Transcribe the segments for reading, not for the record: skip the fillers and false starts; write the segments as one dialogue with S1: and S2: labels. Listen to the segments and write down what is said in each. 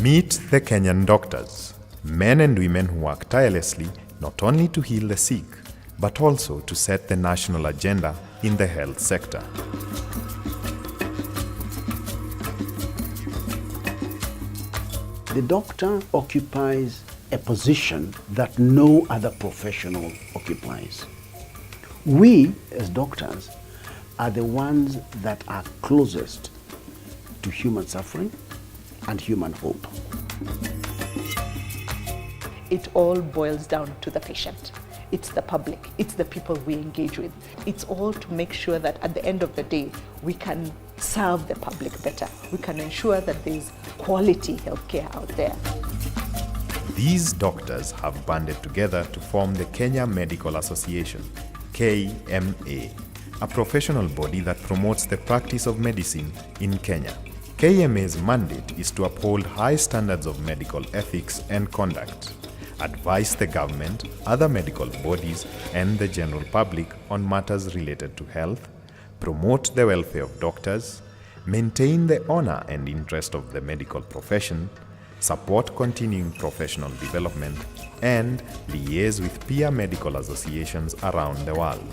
S1: Meet the Kenyan doctors, men and women who work tirelessly not only to heal the sick, but also to set the national agenda in the health sector.
S2: The doctor occupies a position that no other professional occupies. We, as doctors, are the ones that are closest to human suffering and human hope.
S3: It all boils down to the patient. It's the public, it's the people we engage with. It's all to make sure that at the end of the day, we can serve the public better. We can ensure that there's quality healthcare out there.
S1: These doctors have banded together to form the Kenya Medical Association, KMA, a professional body that promotes the practice of medicine in Kenya. KMA's mandate is to uphold high standards of medical ethics and conduct, advise the government, other medical bodies, and the general public on matters related to health, promote the welfare of doctors, maintain the honor and interest of the medical profession, support continuing professional development, and liaise with peer medical associations around the world.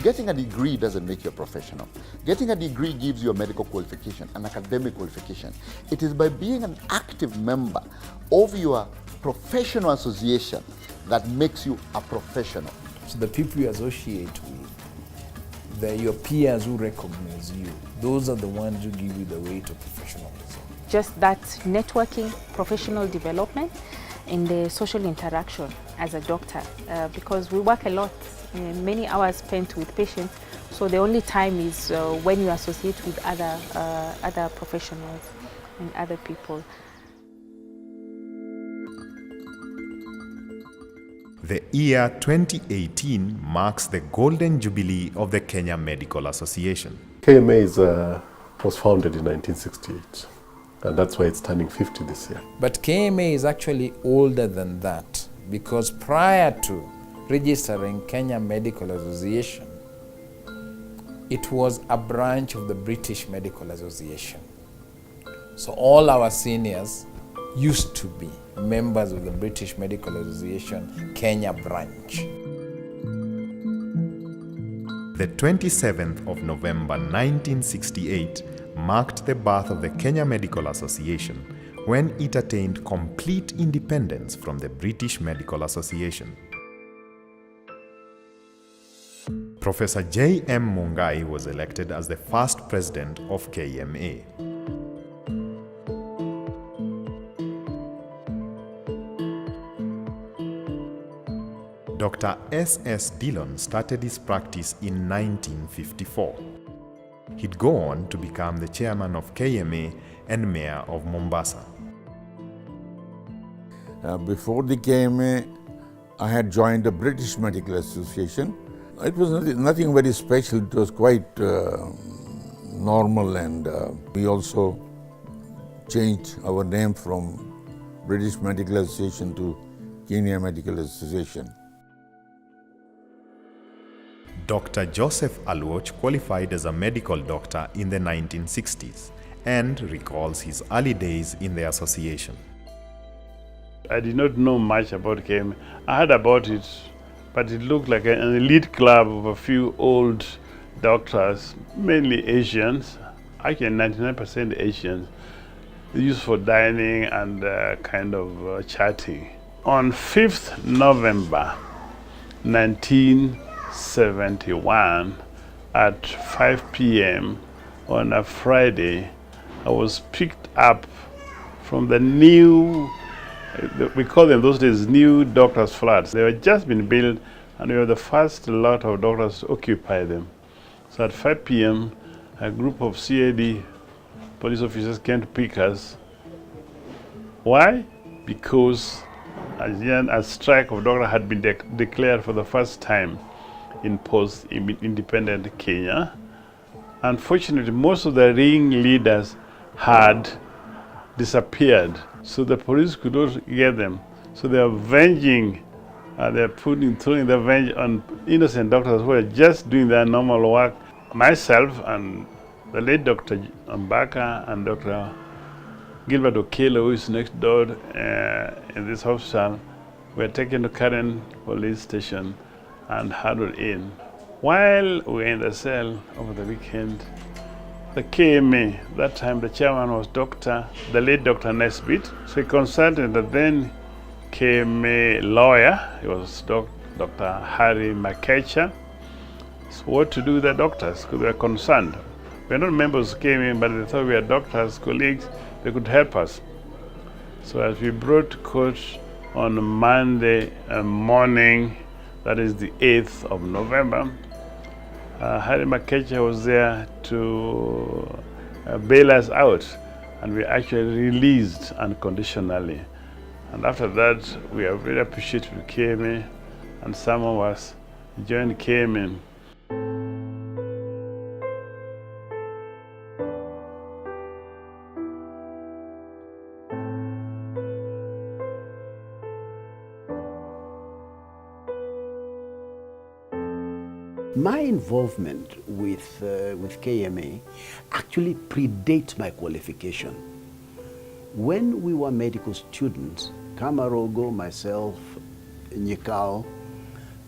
S4: Getting a degree doesn't make you a professional. Getting a degree gives you a medical qualification, an academic qualification. It is by being an active member of your professional association that makes you a professional.
S5: So the people you associate with, your peers who recognize you, those are the ones who give you the way to professionalism.
S6: Just that networking, professional development, and the social interaction as a doctor, because we work a lot, many hours spent with patients, so the only time is when you associate with other professionals and other people.
S1: The year 2018 marks the golden jubilee of the Kenya Medical Association.
S7: KMA was founded in 1968, and that's why it's turning 50 this year.
S5: But KMA is actually older than that, because prior to registering Kenya Medical Association, it was a branch of the British Medical Association. So all our seniors used to be members of the British Medical Association Kenya branch.
S1: The 27th of November 1968 marked the birth of the Kenya Medical Association when it attained complete independence from the British Medical Association. Professor J.M. Mungai was elected as the first president of KMA. Dr. S.S. Dillon started his practice in 1954. He'd go on to become the chairman of KMA and mayor of Mombasa.
S8: Before the KMA, I had joined the British Medical Association. It was nothing very special. It was quite normal, and we also changed our name from British Medical Association to Kenya Medical Association.
S1: Dr. Joseph Aluoch qualified as a medical doctor in the 1960s and recalls his early days in the association.
S9: I did not know much about KMA. I heard about it, but it looked like an elite club of a few old doctors, mainly Asians, actually 99% Asians, used for dining and kind of chatting. On 5th November 1971 at 5 p.m. on a Friday, I was picked up from the new, we call them those days, new doctors' flats. They had just been built, and we were the first lot of doctors to occupy them. So at 5 p.m., a group of CAD police officers came to pick us. Why? Because a strike of doctors had been declared for the first time in post-independent Kenya. Unfortunately, most of the ringleaders had disappeared, so the police could not get them. So they are avenging, they're throwing the revenge on innocent doctors who are just doing their normal work. myself and the late Dr. Mbaka and Dr. Gilbert Okelo, who is next door in this hospital, were taken to Karen police station and huddled in. While we were in the cell over the weekend, the KMA, that time the chairman was the late Dr. Nesbitt, so he consulted the then KMA lawyer, he was Dr. Harry Makecha. So what to do with the doctors, because they were concerned. We are not members of KMA, but they thought we were doctors, colleagues, they could help us. So as we brought to court on Monday morning, that is the 8th of November, Harry Makecha was there to bail us out, and we actually released unconditionally. And after that, we are very appreciative of KMA, and some of us joined KMA.
S2: My involvement with KMA actually predates my qualification. When we were medical students, Kamarogo, myself, Nyikao,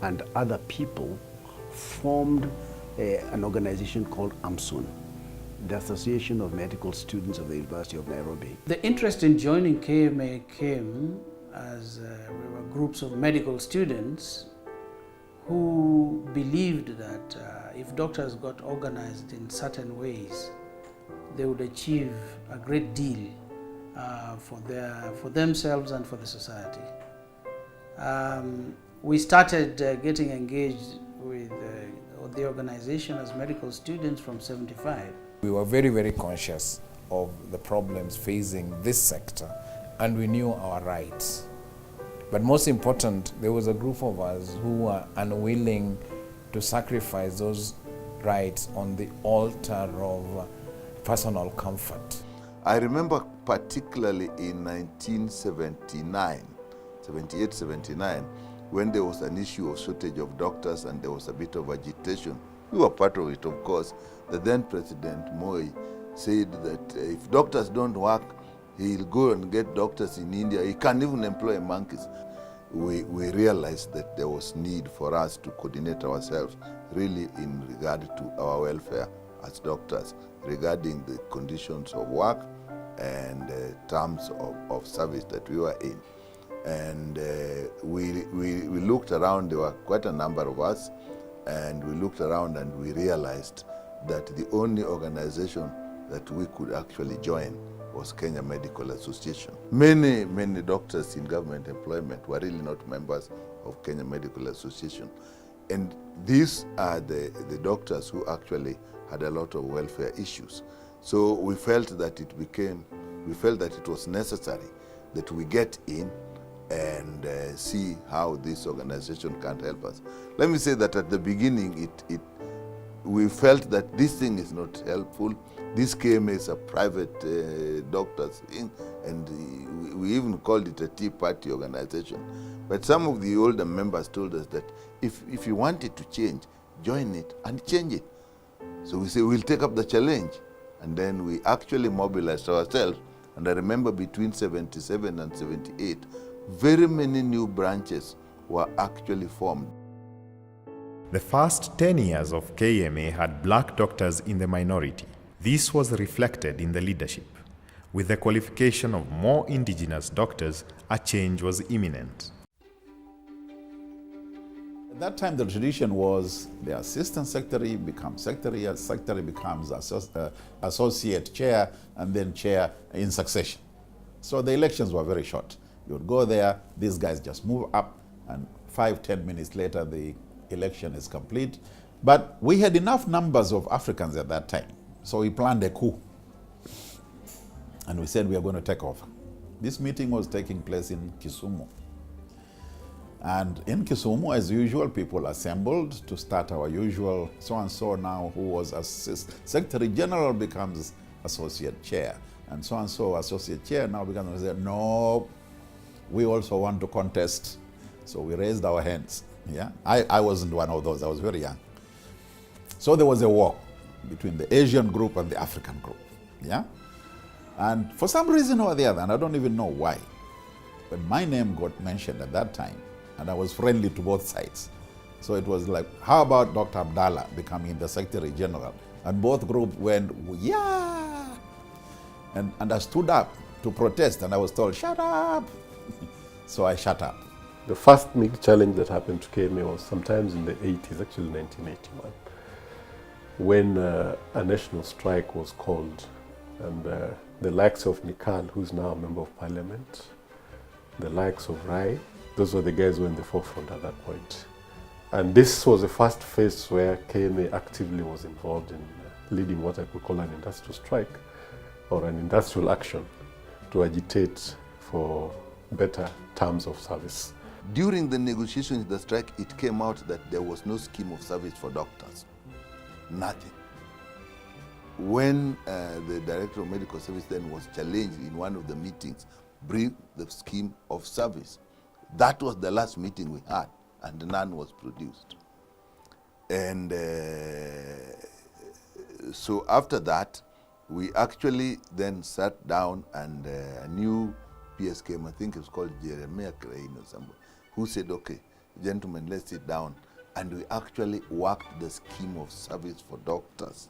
S2: and other people formed an organization called AMSUN, the Association of Medical Students of the University of Nairobi.
S10: The interest in joining KMA came as we were groups of medical students who believed that if doctors got organized in certain ways, they would achieve a great deal for themselves and for the society. We started getting engaged with the organization as medical students from '75.
S5: We were very, very conscious of the problems facing this sector, and we knew our rights. But most important, there was a group of us who were unwilling to sacrifice those rights on the altar of personal comfort.
S11: I remember particularly in 1978, 79, when there was an issue of shortage of doctors and there was a bit of agitation. We were part of it, of course. The then President Moi said that if doctors don't work, he'll go and get doctors in India. He can't even employ monkeys. We realized that there was need for us to coordinate ourselves really in regard to our welfare as doctors, regarding the conditions of work and terms of service that we were in. And we looked around, there were quite a number of us, and we looked around and we realized that the only organization that we could actually join was Kenya Medical Association. Many doctors in government employment were really not members of Kenya Medical Association. And these are the doctors who actually had a lot of welfare issues. So we felt that it was necessary that we get in and see how this organization can help us. Let me say that at the beginning, we felt that this thing is not helpful. This KMA is a private doctors thing, and we even called it a Tea Party organization. But some of the older members told us that if you wanted to change, join it and change it. So we say we'll take up the challenge, and then we actually mobilized ourselves. And I remember between 77 and 78, very many new branches were actually formed.
S1: The first 10 years of KMA had black doctors in the minority. This was reflected in the leadership. With the qualification of more indigenous doctors, a change was imminent.
S12: At that time, the tradition was the assistant secretary becomes secretary, secretary becomes associate chair, and then chair in succession. So the elections were very short. You would go there, these guys just move up, and 5-10 minutes later, the election is complete. But we had enough numbers of Africans at that time, so we planned a coup. And we said we are going to take over. This meeting was taking place in Kisumu. And in Kisumu, as usual, people assembled to start our usual so-and-so now, who was Secretary General, becomes associate chair. And so-and-so associate chair now becomes, no, we also want to contest. So we raised our hands. Yeah, I wasn't one of those. I was very young. So there was a war. between the Asian group and the African group. Yeah? And for some reason or the other, and I don't even know why, but my name got mentioned at that time, and I was friendly to both sides. So it was like, how about Dr. Abdallah becoming the Secretary General? And both groups went, yeah! And I stood up to protest, and I was told, shut up! So I shut up.
S7: The first big challenge that happened to KMA was sometimes in the 80s, actually 1981, when a national strike was called, and the likes of Nikal, who's now a member of parliament, the likes of Rai, those were the guys who were in the forefront at that point. And this was the first phase where KMA actively was involved in leading what I could call an industrial strike or an industrial action to agitate for better terms of service.
S11: During the negotiations of the strike, it came out that there was no scheme of service for doctors. Nothing. When the Director of Medical Service then was challenged in one of the meetings, bring the scheme of service. That was the last meeting we had, and none was produced. And so after that, we actually then sat down, and a new PS came, I think it was called Jeremiah Crane or somebody, who said, okay, gentlemen, let's sit down. And we actually worked the scheme of service for doctors.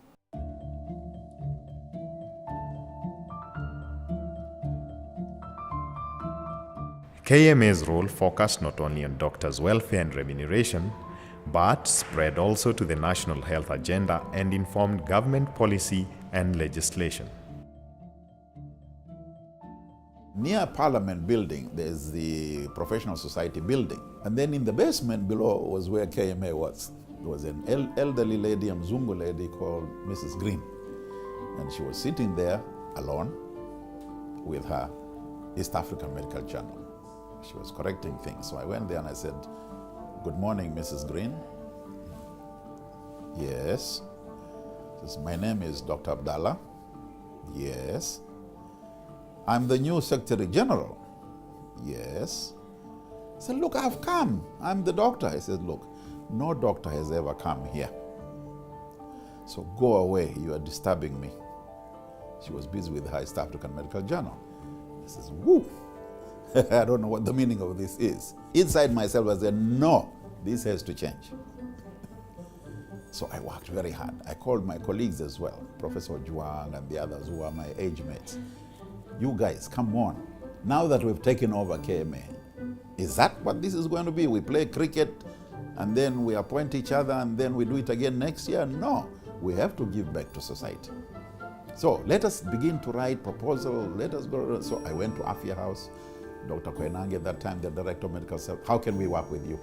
S1: KMA's role focused not only on doctors' welfare and remuneration, but spread also to the national health agenda and informed government policy and legislation.
S12: Near Parliament building, there's the Professional Society building. And then in the basement below was where KMA was. There was an elderly lady, a Mzungu lady called Mrs. Green. And she was sitting there alone with her East African Medical Journal. She was correcting things. So I went there and I said, good morning, Mrs. Green. Yes. She says, my name is Dr. Abdallah. Yes. I'm the new Secretary General. Yes. I said, look, I've come. I'm the doctor. I said, look, no doctor has ever come here. So go away. You are disturbing me. She was busy with her East African Medical Journal. I says, woo. I don't know what the meaning of this is. Inside myself, I said, no, this has to change. So I worked very hard. I called my colleagues as well, Professor Juang and the others who are my age mates. You guys, come on. Now that we've taken over KMA, is that what this is going to be? We play cricket and then we appoint each other and then we do it again next year? No, we have to give back to society. So let us begin to write proposals. Let us go. So I went to Afia House. Dr. Koenange at that time, the Director of Medical Service. How can we work with you?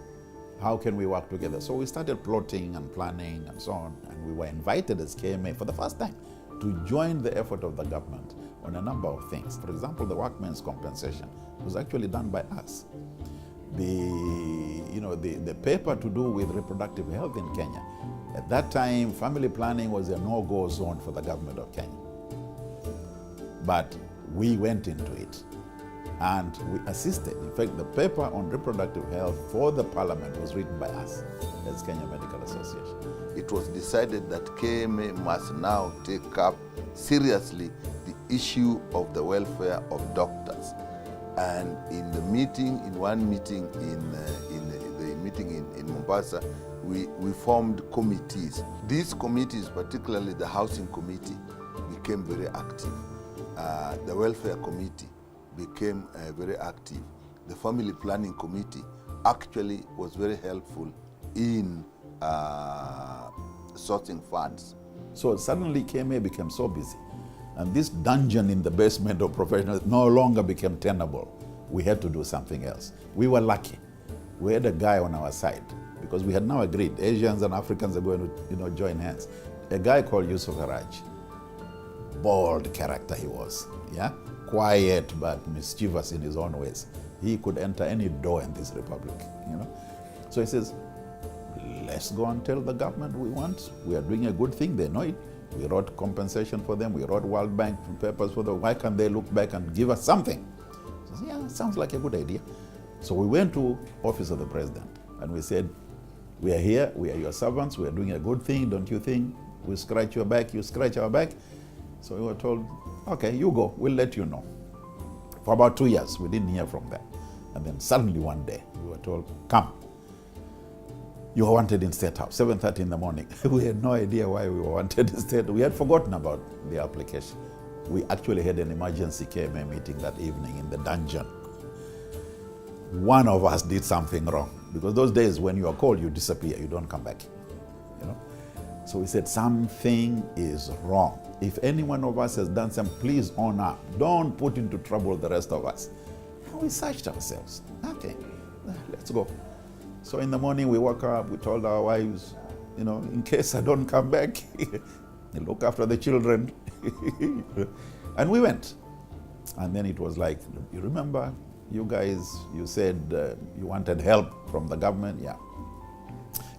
S12: How can we work together? So we started plotting and planning and so on. And we were invited as KMA for the first time to join the effort of the government on a number of things. For example, the workmen's compensation was actually done by us. The paper to do with reproductive health in Kenya. At that time, family planning was a no-go zone for the government of Kenya. But we went into it and we assisted. In fact, the paper on reproductive health for the parliament was written by us as Kenya Medical Association.
S11: It was decided that KMA must now take up seriously the issue of the welfare of doctors. And in the meeting, in one meeting in Mombasa, we formed committees. These committees, particularly the housing committee, became very active. The welfare committee became very active. The family planning committee actually was very helpful in sourcing funds.
S12: So suddenly KMA became so busy. And this dungeon in the basement of professionals no longer became tenable. We had to do something else. We were lucky. We had a guy on our side because we had now agreed Asians and Africans are going to join hands. A guy called Yusuf Haraj. Bold character he was. Yeah? Quiet but mischievous in his own ways. He could enter any door in this republic. So he says, let's go and tell the government we are doing a good thing. They know it. We wrote compensation for them. We wrote World Bank papers for them. Why can't they look back and give us something? So, yeah, sounds like a good idea. So we went to office of the president and we said, we are here, we are your servants, we are doing a good thing, don't you think? We scratch your back, you scratch our back. So we were told, okay, you go, we'll let you know. For about 2 years, we didn't hear from them. And then suddenly one day, we were told, come. You are wanted in State House, 7:30 in the morning. We had no idea why we were wanted in State. We had forgotten about the application. We actually had an emergency KMA meeting that evening in the dungeon. One of us did something wrong, because those days when you are called, you disappear, you don't come back. You know? So we said, something is wrong. If any one of us has done something, please own up. Don't put into trouble the rest of us. And we searched ourselves. Okay, let's go. So in the morning we woke up, we told our wives, you know, in case I don't come back, look after the children. And we went. And then it was like, you remember, you guys, you said you wanted help from the government? Yeah.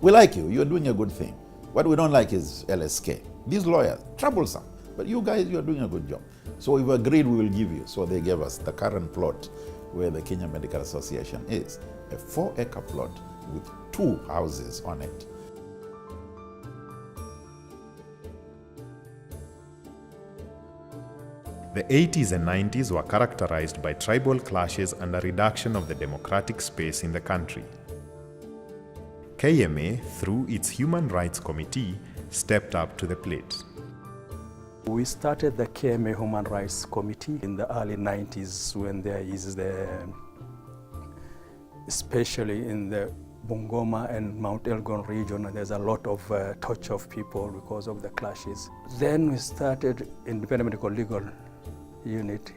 S12: We like you, you're doing a good thing. What we don't like is LSK. These lawyers, troublesome. But you guys, you're doing a good job. So we've agreed we will give you. So they gave us the current plot where the Kenya Medical Association is, a 4-acre plot with 2 houses on it.
S1: The 80s and 90s were characterized by tribal clashes and a reduction of the democratic space in the country. KMA, through its Human Rights Committee, stepped up to the plate.
S13: We started the KMA Human Rights Committee in the early 90s when there is especially in the Bungoma and Mount Elgon region, there's a lot of torture of people because of the clashes. Then we started Independent Medical Legal Unit,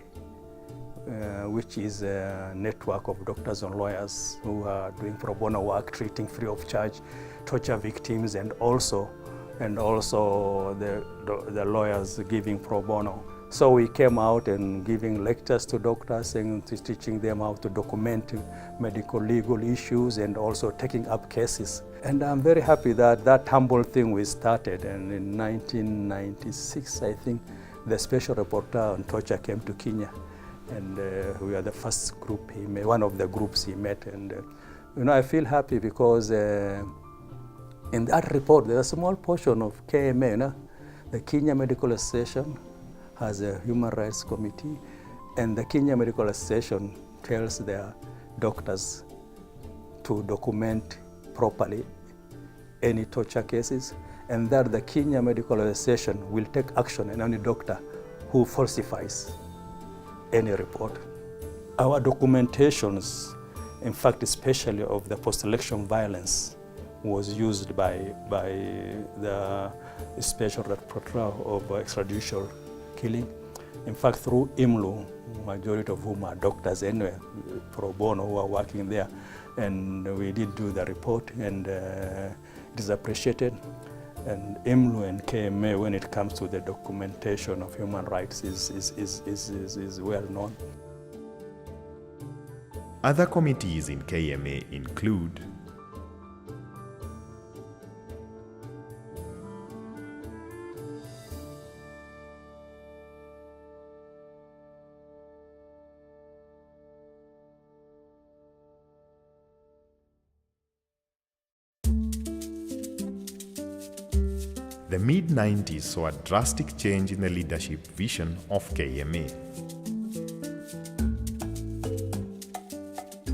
S13: which is a network of doctors and lawyers who are doing pro bono work, treating free of charge torture victims, and also the lawyers giving pro bono. So we came out and giving lectures to doctors and teaching them how to document medical legal issues and also taking up cases. And I'm very happy that that humble thing we started, and in 1996, I think, the special rapporteur on torture came to Kenya, and we are the first group he met, one of the groups he met. And you know, I feel happy because in that report, there's a small portion of KMA, you know, the Kenya Medical Association has a Human Rights Committee, and the Kenya Medical Association tells their doctors to document properly any torture cases, and that the Kenya Medical Association will take action on any doctor who falsifies any report. Our documentations, in fact, especially of the post-election violence, was used by the special rapporteur of extrajudicial killing. In fact, through IMLU, majority of whom are doctors anyway, pro bono, who are working there, and we did do the report, and it is appreciated. And IMLU and KMA, when it comes to the documentation of human rights, is well known.
S1: Other committees in KMA include the mid-90s saw a drastic change in the leadership vision of KMA.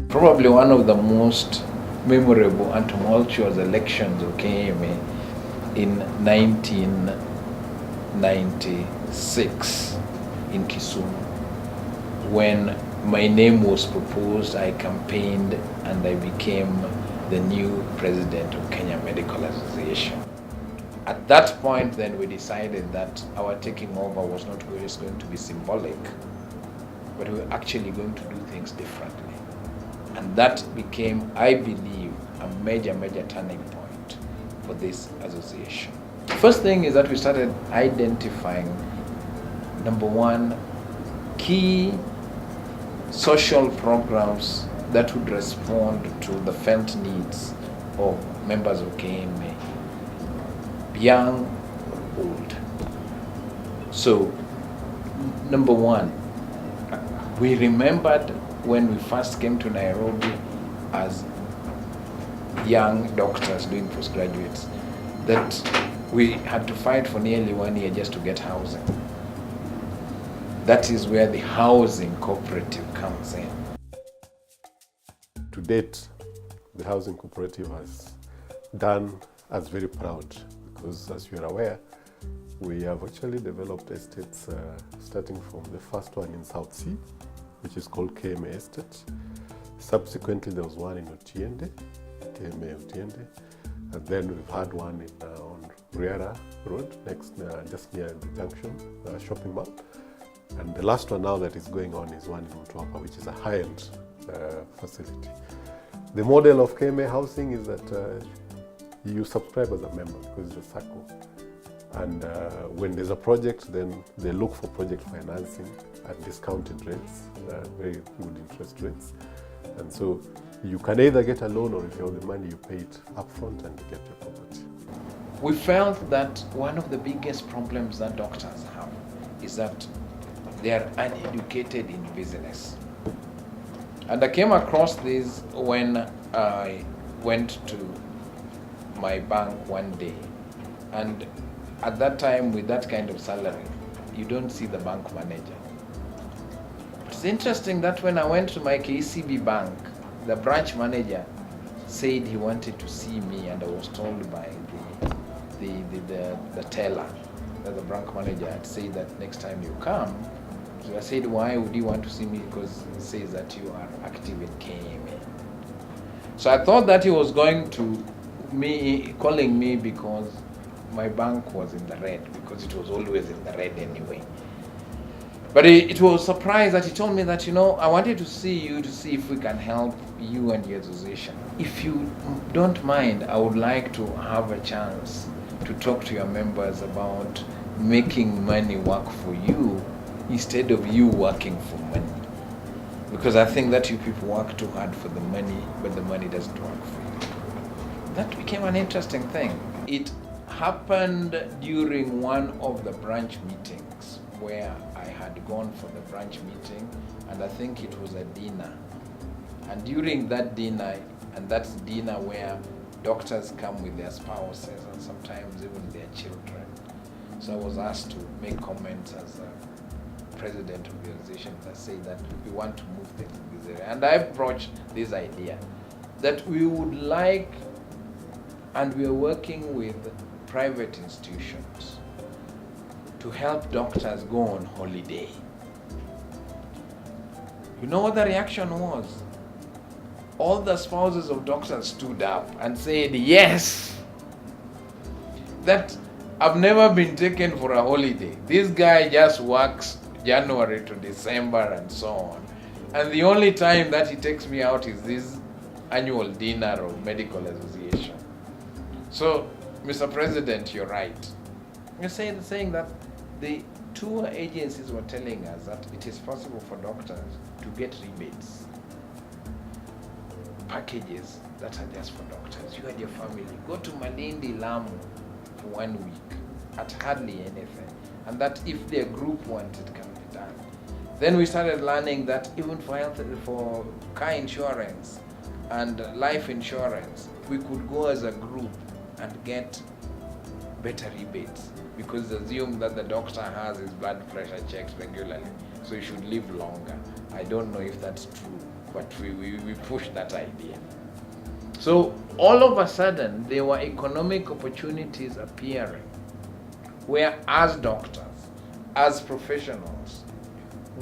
S5: Probably one of the most memorable and tumultuous elections of KMA in 1996 in Kisumu. When my name was proposed, I campaigned and I became the new president of Kenya Medical Association. At that point, then we decided that our taking over was not just going to be symbolic, but we were actually going to do things differently. And that became, I believe, a major turning point for this association. The first thing is that we started identifying, number one, key social programs that would respond to the felt needs of members of KMA, young or old. So, number one, we remembered when we first came to Nairobi as young doctors doing postgraduates that We had to fight for nearly 1 year just to get housing. That is where the housing cooperative comes in.
S7: To date, the housing cooperative has done us very proud because, as you are aware, we have actually developed estates starting from the first one in South Sea, which is called KMA Estate. Subsequently, there was one in Otiende, KMA Otiende, and then we've had one in, on Riara Road, next, just near the junction shopping mall. And the last one now that is going on is one in Mtwapa, which is a high-end facility. The model of KMA housing is that you subscribe as a member because it's a circle. And when there's a project, then they look for project financing at discounted rates, very good interest rates. And so you can either get a loan, or if you have the money, you pay it upfront and you get your property.
S5: We felt that one of the biggest problems that doctors have is that they are uneducated in business. And I came across this when I went to my bank one day. And at that time, with that kind of salary, you don't see the bank manager. It's interesting that when I went to my KCB bank, the branch manager said he wanted to see me, and I was told by the teller that the bank manager had said that next time you come. So I said, why would you want to see me? Because it says that you are active in KMA. So I thought that he was going to calling me because my bank was in the red, because it was always in the red anyway. But it was surprised that he told me that, I wanted to see you to see if we can help you and your association. If you don't mind, I would like to have a chance to talk to your members about making money work for you instead of you working for money. Because I think that you people work too hard for the money, but the money doesn't work for you. That became an interesting thing. It happened during one of the branch meetings where I had gone for the branch meeting, and I think it was a dinner. And during that dinner, and that's dinner where doctors come with their spouses and sometimes even their children. So I was asked to make comments as a president of the organization that say that we want to move things in this area. And I broached this idea that we would like, and we are working with private institutions to help doctors go on holiday. You know what the reaction was? All the spouses of doctors stood up and said, yes, that I've never been taken for a holiday. This guy just works January to December and so on. And the only time that he takes me out is this annual dinner of medical association. So, Mr. President, you're right. You're saying that the tour agencies were telling us that it is possible for doctors to get rebates, packages that are just for doctors. You and your family go to Malindi, Lamu for 1 week at hardly anything, and that if their group wants, it can be done. Then we started learning that even for health, for car insurance and life insurance, we could go as a group and get better rebates, because assume that the doctor has his blood pressure checked regularly, so he should live longer. I don't know if that's true, but we pushed that idea. So all of a sudden, there were economic opportunities appearing where, as doctors, as professionals,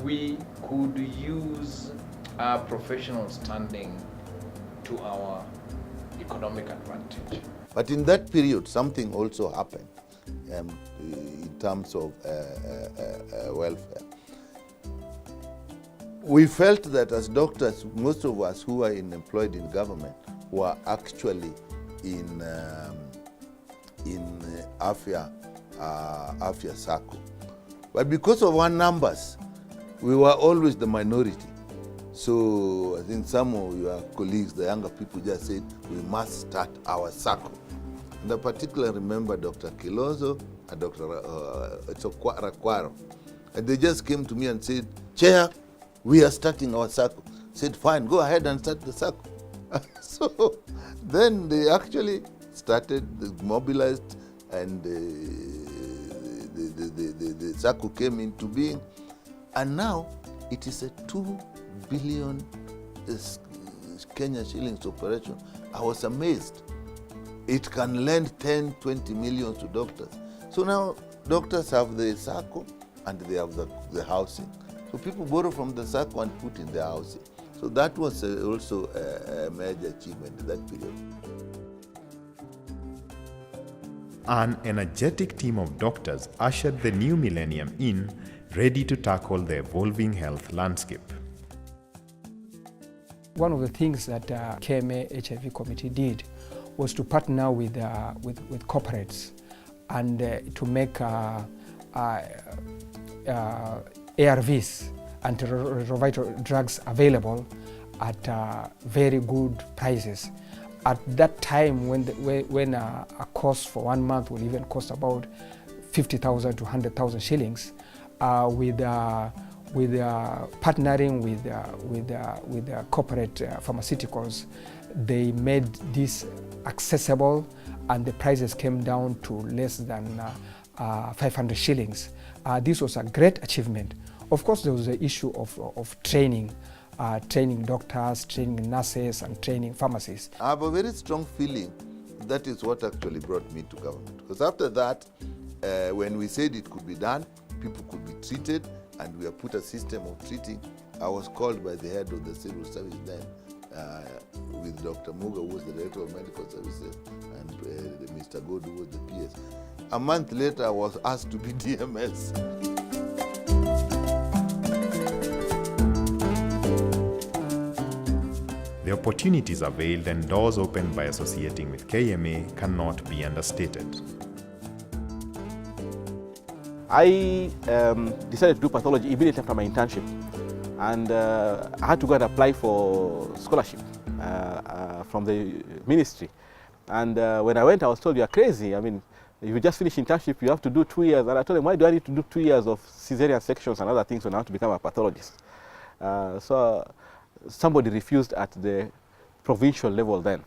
S5: we could use our professional standing to our economic advantage.
S11: But in that period, something also happened in terms of welfare. We felt that as doctors, most of us who are employed in government were actually in Afya circle. But because of our numbers, we were always the minority. So I think some of your colleagues, the younger people, just said, we must start our circle. And I particularly remember Dr. Kilozo and Dr. Rakwaro. And they just came to me and said, Chair, we are starting our circle. I said, fine, go ahead and start the circle. So then they actually started, mobilized and the SACCO came into being, and now it is a 2 billion Kenya shillings operation. I was amazed. It can lend 10, 20 million to doctors. So now doctors have the SACCO and they have the housing. So people borrow from the SACCO and put in their housing. So that was also a major achievement in that period.
S1: An energetic team of doctors ushered the new millennium in, ready to tackle the evolving health landscape.
S14: One of the things that KMA HIV committee did was to partner with corporates and to make ARVs, antiretroviral drugs, available at very good prices. At that time, when a course for 1 month will even cost about 50,000 to 100,000 shillings, with partnering with corporate pharmaceuticals, they made this accessible, and the prices came down to less than 500 shillings. This was a great achievement. Of course, there was the issue of training doctors, training nurses, and training pharmacists.
S11: I have a very strong feeling that is what actually brought me to government. Because after that, when we said it could be done, people could be treated, and we have put a system of treating. I was called by the head of the civil service then, with Dr. Muga, who was the director of medical services, and Mr. God, who was the PS. A month later, I was asked to be DMS.
S1: The opportunities availed and doors opened by associating with KMA cannot be understated.
S15: I decided to do pathology immediately after my internship, and I had to go and apply for scholarship from the ministry. And when I went, I was told, "You are crazy. I mean, you just finished internship, you have to do 2 years." And I told them, "Why do I need to do 2 years of cesarean sections and other things when I want to become a pathologist?" So somebody refused at the provincial level then.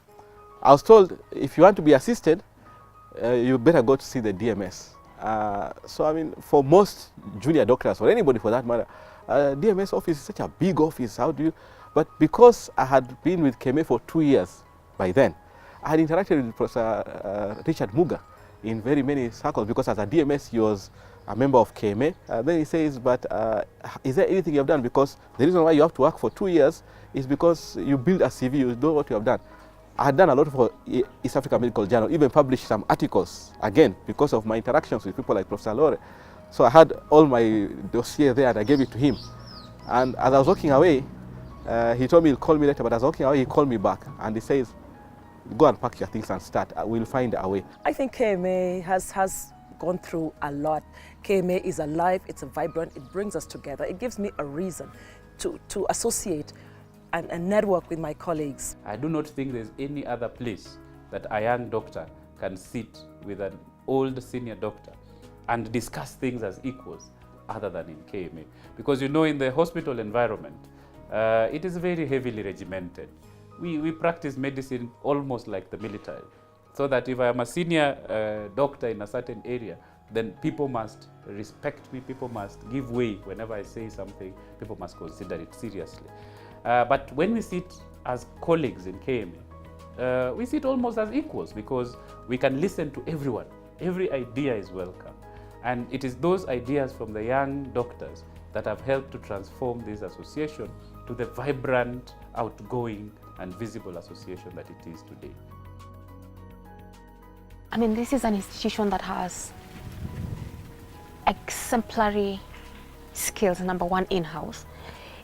S15: I was told, if you want to be assisted, you better go to see the DMS. So I mean, for most junior doctors, or anybody for that matter, DMS office is such a big office. How do you? But because I had been with KMA for 2 years by then, I had interacted with Professor Richard Muga in very many circles, because as a DMS he was a member of KMA. Then he says, "But is there anything you have done? Because the reason why you have to work for 2 years is because you build a CV, you know what you have done." I had done a lot for East African Medical Journal, even published some articles, again, because of my interactions with people like Professor Lore. So I had all my dossier there, and I gave it to him. And as I was walking away, he told me he'll call me later, but as I was walking away, he called me back, and he says, "Go and pack your things and start. We'll find a way."
S16: I think KMA has gone through a lot. KMA is alive, it's vibrant, it brings us together. It gives me a reason to associate and network with my colleagues.
S17: I do not think there's any other place that a young doctor can sit with an old senior doctor and discuss things as equals other than in KMA. Because you know, in the hospital environment, it is very heavily regimented. We practice medicine almost like the military. So that if I am a senior doctor in a certain area, then people must respect me, people must give way whenever I say something, people must consider it seriously. But when we sit as colleagues in KMA, we sit almost as equals, because we can listen to everyone. Every idea is welcome. And it is those ideas from the young doctors that have helped to transform this association to the vibrant, outgoing, and visible association that it is today.
S6: I mean, this is an institution that has exemplary skills, number one, in-house.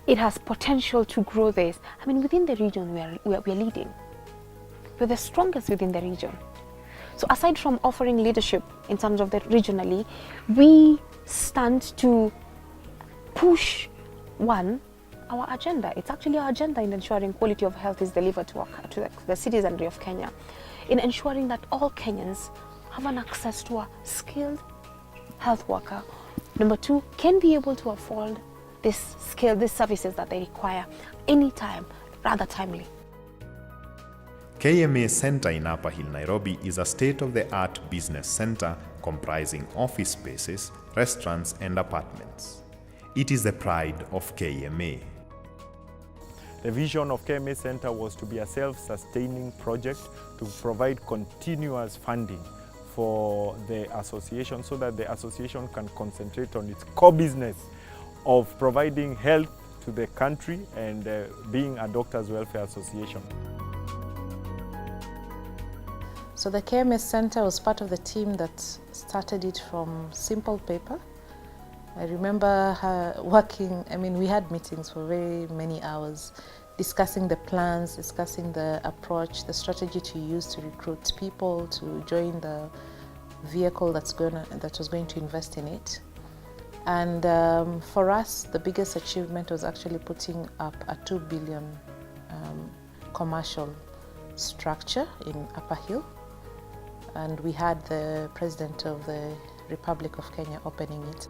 S6: It has potential to grow this. I mean, within the region, we are leading. We're the strongest within the region. So aside from offering leadership in terms of the regionally, we stand to push, one, our agenda. It's actually our agenda in ensuring quality of health is delivered to the citizenry of Kenya, in ensuring that all Kenyans have an access to a skilled health worker. Number two, can be able to afford this skill, these services that they require anytime, rather timely.
S1: KMA Center in Upper Hill, Nairobi is a state-of-the-art business center comprising office spaces, restaurants and apartments. It is the pride of KMA.
S18: The vision of KMA Center was to be a self-sustaining project to provide continuous funding for the association so that the association can concentrate on its core business of providing health to the country and being a doctors' welfare association.
S19: So the KMA Center was part of the team that started it from simple paper. I remember we had meetings for very many hours, discussing the plans, discussing the approach, the strategy to use to recruit people to join the vehicle that was going to invest in it. And for us, the biggest achievement was actually putting up a 2 billion commercial structure in Upper Hill. And we had the President of the Republic of Kenya opening it.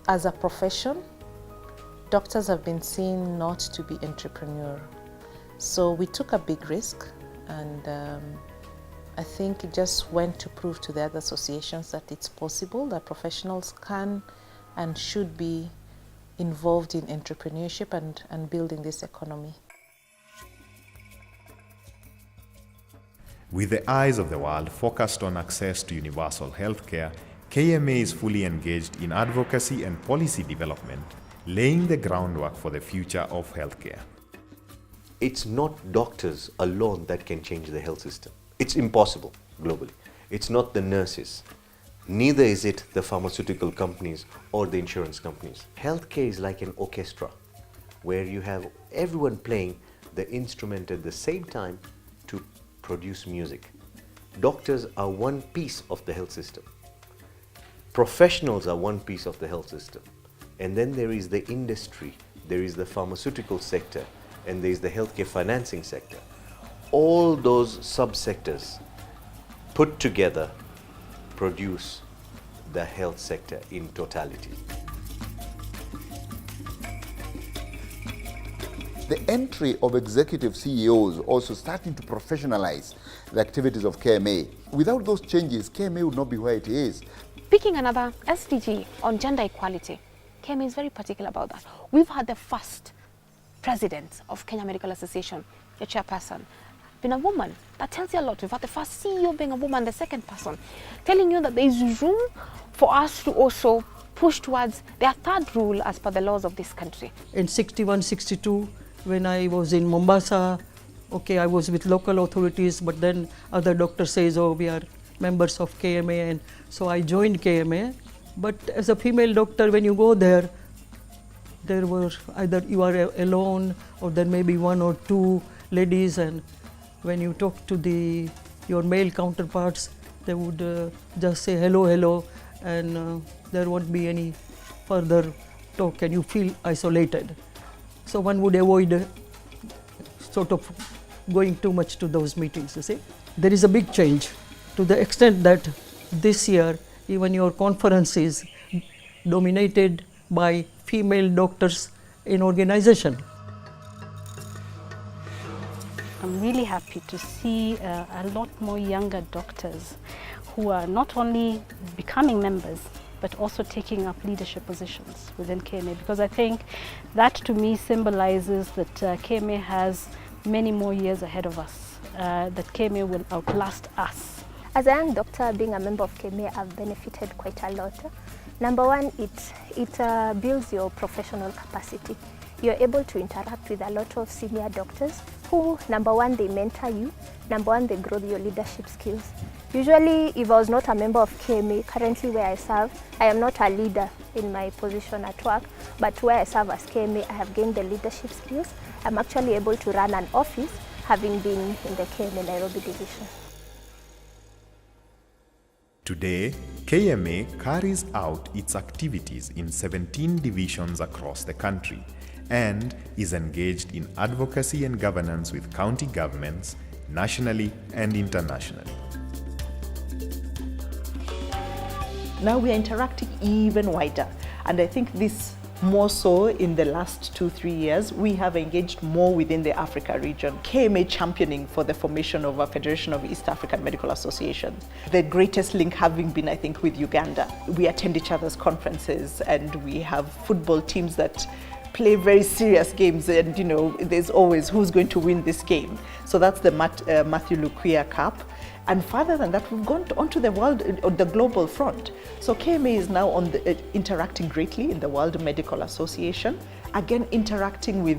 S19: As a profession, doctors have been seen not to be entrepreneurial. So we took a big risk, and I think it just went to prove to the other associations that it's possible, that professionals can and should be involved in entrepreneurship and building this economy.
S1: With the eyes of the world focused on access to universal healthcare, KMA is fully engaged in advocacy and policy development, laying the groundwork for the future of healthcare.
S20: It's not doctors alone that can change the health system. It's impossible globally. It's not the nurses. Neither is it the pharmaceutical companies or the insurance companies. Healthcare is like an orchestra where you have everyone playing the instrument at the same time to produce music. Doctors are one piece of the health system. Professionals are one piece of the health system. And then there is the industry, there is the pharmaceutical sector, and there is the healthcare financing sector. All those subsectors put together produce the health sector in totality.
S4: The entry of executive CEOs also starting to professionalize the activities of KMA. Without those changes, KMA would not be where it is.
S6: Picking another SDG on gender equality, KMA is very particular about that. We've had the first president of Kenya Medical Association, the chairperson, been a woman. That tells you a lot. We've had the first CEO being a woman, the second person, telling you that there is room for us to also push towards their third rule as per the laws of this country.
S21: In 61, 62, when I was in Mombasa, okay, I was with local authorities, but then other doctors says, oh, we are members of KMA, and so I joined KMA. But as a female doctor, when you go there were either you are alone or there may be one or two ladies, and when you talk to your male counterparts, they would just say hello, hello, and there won't be any further talk, and you feel isolated. So one would avoid sort of going too much to those meetings, you see. There is a big change to the extent that this year even your conference is dominated by female doctors in organization.
S22: I'm really happy to see a lot more younger doctors who are not only becoming members but also taking up leadership positions within KMA, because I think that to me symbolizes that KMA has many more years ahead of us, that KMA will outlast us.
S23: As a young doctor, being a member of KMA, I've benefited quite a lot. Number one, it builds your professional capacity. You're able to interact with a lot of senior doctors who, number one, they mentor you. Number one, they grow your leadership skills. Usually, if I was not a member of KMA, currently where I serve, I am not a leader in my position at work, but where I serve as KMA, I have gained the leadership skills. I'm actually able to run an office, having been in the KMA Nairobi division.
S1: Today, KMA carries out its activities in 17 divisions across the country and is engaged in advocacy and governance with county governments, nationally and internationally.
S3: Now we are interacting even wider, and I think this More so in the last 2-3 years, we have engaged more within the Africa region. KMA championing for the formation of a Federation of East African Medical Associations. The greatest link having been, I think, with Uganda. We attend each other's conferences and we have football teams that play very serious games, and you know, there's always who's going to win this game. So that's the Matthew Lukwia Cup. And further than that, we've gone onto the world, the global front. So KMA is now on interacting greatly in the World Medical Association, again interacting with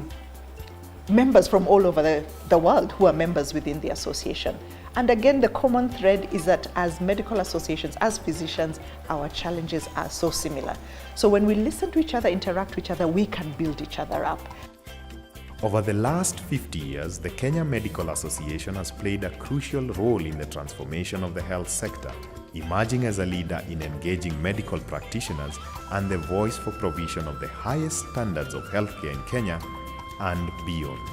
S3: members from all over the world who are members within the association. And again, the common thread is that as medical associations, as physicians, our challenges are so similar. So when we listen to each other, interact with each other, we can build each other up.
S1: Over the last 50 years, the Kenya Medical Association has played a crucial role in the transformation of the health sector, emerging as a leader in engaging medical practitioners and the voice for provision of the highest standards of healthcare in Kenya and beyond.